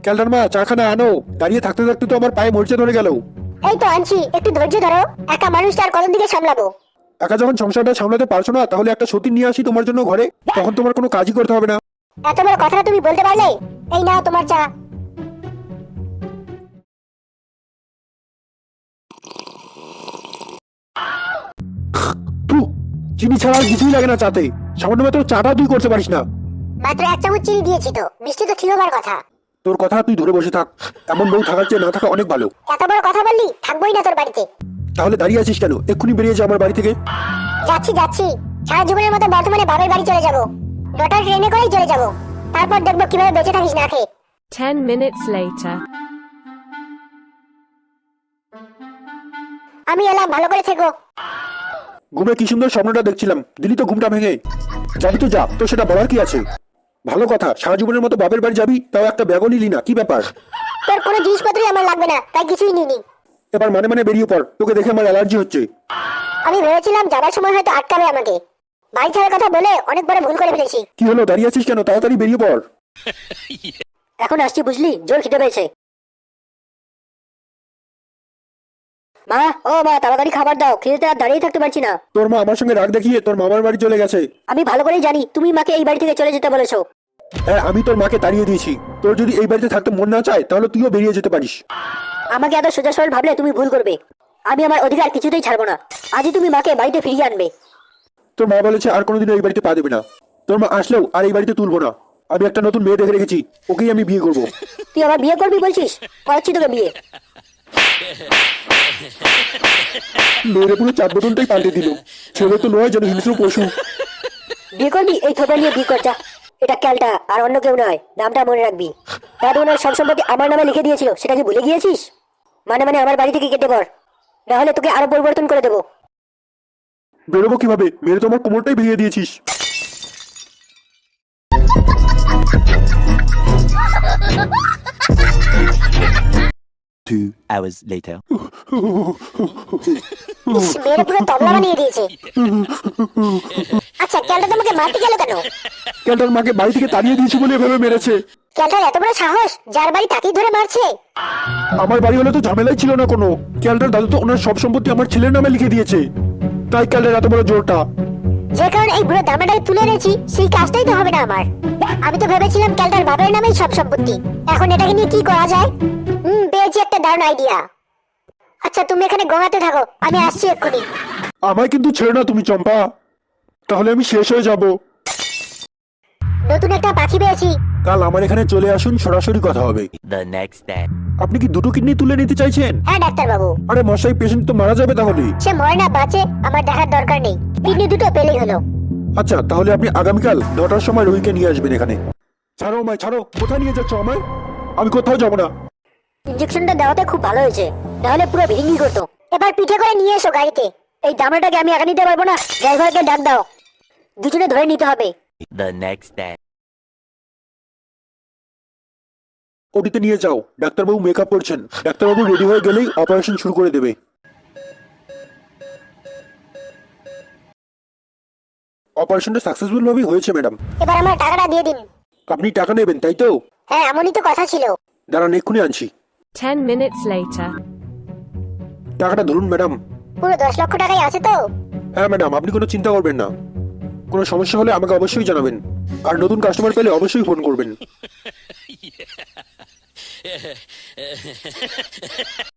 ক্যালটার মা চাখানা আনো, দাঁড়িয়ে থাকতে থাকতে তো আমার পায়ে মরচে ধরে গেল। এই তো আনছি, একটু ধৈর্য ধরো। একা মানুষটা আর কতদিন দিকে সামলাবো? একা যখন সংসারটা সামলাতে পারছো না, তাহলে একটা সতীন নিয়ে আসি তোমার জন্য ঘরে, তখন তোমার কোনো কাজই করতে হবে না। এত বড় কথাটা তুমি বলতে পারলে? এই নাও তোমার চা। থু, চিনি ছাড়া আর কিছুই লাগে না চাতে। সামান্য মাত্র চাটা তুই করতে পারিস না। মাত্র 1 চামচ চিনি দিয়েছি তো, মিষ্টি তো ঠিক হবার কথা। তোর কথা তুই ধরে বসে থাক, এমন বউ থাকার চেয়ে না থাকা অনেক ভালো। এত বড় কথা বললি, থাকবোই না তোর বাড়িতে। তাহলে দাঁড়িয়ে আছিস কেন? এক্ষুনি বেরিয়ে যা আমার বাড়ি থেকে। যাচ্ছি যাচ্ছি, সারা জীবনের মতো বর্তমানে বাবার বাড়ি চলে যাবো। ডটার ট্রেনে করেই চলে যাবো, তারপর দেখবো কিভাবে বেঁচে থাকিস না খেয়ে। 10 minutes later. আমি এলাম, ভালো করে থেকো। ঘুমে কি সুন্দর স্বপ্নটা দেখছিলাম, দিলি তো ঘুমটা ভেঙে। যাবি তো যা, তো সেটা বলার কি আছে? ভালো কথা, সারা জীবনের মতো বাপের বাড়ি যাবি, তাও একটা ব্যাগও নিলি না, কি ব্যাপার? তোর কোনো জিনিসপত্রই আমার লাগবে না, তাই কিছুই নিইনি। এবার মানে মানে বেরিয়ে পড়, তোকে দেখে আমার অ্যালার্জি হচ্ছে। আমি ভেবেছিলাম যাবার সময় হয়তো আটকাবে আমাকে। বাড়ি ছাড়ার কথা বলে অনেক বড় ভুল করে ফেলেছি। কি হলো, দাঁড়িয়ে আছিস কেন? তাড়াতাড়ি বেরিয়ে পড়। এখন আসছি বুঝলি, জোর খিদে পেয়েছে। মা, ও মা, তাড়াতাড়ি খাবার দাও, খিদেতে আর দাঁড়িয়ে থাকতে পারছি না। তোর মা আমার সঙ্গে রাগ দেখিয়ে তোর মামার বাড়ি চলে গেছে। আমি ভালো করেই জানি তুমি মাকে এই বাড়ি থেকে চলে যেতে বলেছো। হ্যাঁ, আমি তোর মাকে তাড়িয়ে দিয়েছি। তোর যদি এই বাড়িতে থাকতে মন না চায়, তাহলে তুইও বেরিয়ে যেতে পারিস। আমাকে এত সোজা সরল ভাবলে তুমি ভুল করবে। আমি আমার অধিকার কিছুতেই ছাড়বো না। আজই তুমি মাকে বাড়িতে ফিরিয়ে আনবে। তোর মা বলেছে আর কোনোদিনও এই বাড়িতে পা দেবে না। তোর মা আসলেও আর এই বাড়িতে তুলবো না। আমি একটা নতুন মেয়ে দেখে রেখেছি, ওকেই আমি বিয়ে করবো। তুই আবার বিয়ে করবি বলছিস? করাচ্ছি তোকে বিয়ে। মেয়েরে পুরো চার বোতলটাই পাল্টে দিল। ছেলে তো নয়, যেন হিংস্র পশু। বিয়ে করবি? এই থোপা নিয়ে বিয়ে কর যা। এটা ক্যালটা, আর অন্য কেউ নয়, নামটা মনে রাখবি। দাদু ওনার সব সম্পত্তি আমার নামে লিখে দিয়েছিল, সেটা কি ভুলে গিয়েছিস? মানে মানে আমার বাড়ি থেকে কেটে পড়, না হলে তোকে আরো পরিবর্তন করে দেবো। বেরোবো কিভাবে? মেরে তো আমার কোমরটাই ভেঙে দিয়েছিস। 2 hours later. ইস, মেরে পুরো তবলা বানিয়ে দিয়েছে। আচ্ছা, ক্যালটা তোমাকে মারতে গেল কেন? ক্যালটার মাকে বাড়ি থেকে তাড়িয়ে দিয়েছি বলে এভাবে মেরেছে। ক্যালটার এত বড় সাহস, যার বাড়ি তাকেই ধরে মারছে। আমার বাড়ি হলে তো ঝামেলাই ছিল না কোনো। ক্যালটার দাদু তো ওনার সব সম্পত্তি আমার ছেলের নামে লিখে দিয়েছে, তাই ক্যালটার এত বড় জোরটা। যে কারণে এই বুড়ো দামেটাই তুলে এনেছি, সেই কাজটাই তো হবে না আমার। আমি তো ভেবেছিলাম ক্যালটার বাবার নামেই সব সম্পত্তি। এখন এটাকে নিয়ে কি করা যায়? পেয়েছি একটা দারুণ আইডিয়া। আচ্ছা, তুমি এখানে গোঙাতে থাকো, আমি আসছি এক্ষুনি। আমায় কিন্তু ছেড়ে না তুমি চম্পা, তাহলে আমি শেষ হয়ে যাব। নতুন একটা পাখি পেয়েছি। কাল আমার এখানে চলে আসুন, সরাসরি কথা হবে। The next day. আপনি কি দুটো কিডনি তুলে নিতে চাইছেন? হ্যাঁ ডাক্তার বাবু। আরে মশাই, পেশেন্ট তো মারা যাবে তাহলে। সে মরে না বাঁচে, আমার দেখার দরকার নেই। কিডনি দুটো পেলেই হলো। আচ্ছা, তাহলে আপনি আগামীকাল 9টার সময় রোগীকে নিয়ে আসবেন এখানে। ছাড়ো আমায়, ছাড়ো। কোথায় নিয়ে যাচ্ছ আমায়? আমি কোথাও যাব না। ইনজেকশনটা দেওয়াতে খুব ভালো হয়েছে, নাহলে পুরো ভিড়িঙ্গি করতো। এবার পিঠে করে নিয়ে এসো গাড়িতে। এই দামড়াটাকে আমি একা নিতে পারবো না, ড্রাইভারকে ডাক দাও। দুজনে ধরে নিতে হবে। The next day. ওটিতে নিয়ে যাও, ডাক্তারবাবু মেকআপ করছেন। ডাক্তারবাবু রেডি হয়ে গেলেই অপারেশন শুরু করে দেবে। অপারেশনটা সাকসেসফুল ভাবেই হয়েছে ম্যাডাম। এবার আমার টাকাটা দিয়ে দিন। আপনি টাকা নেবেন তাই তো? হ্যাঁ, এমনই তো কথা ছিল। দাঁড়ান, এক্ষুনি আনছি। 10 minutes later. টাকাটা ধরুন ম্যাডাম। পুরো 10 লক্ষ টাকাই আছে তো? হ্যাঁ ম্যাডাম, আপনি কোনো চিন্তা করবেন না। কোনো সমস্যা হলে আমাকে অবশ্যই জানাবেন, আর নতুন কাস্টমার পেলে অবশ্যই ফোন করবেন।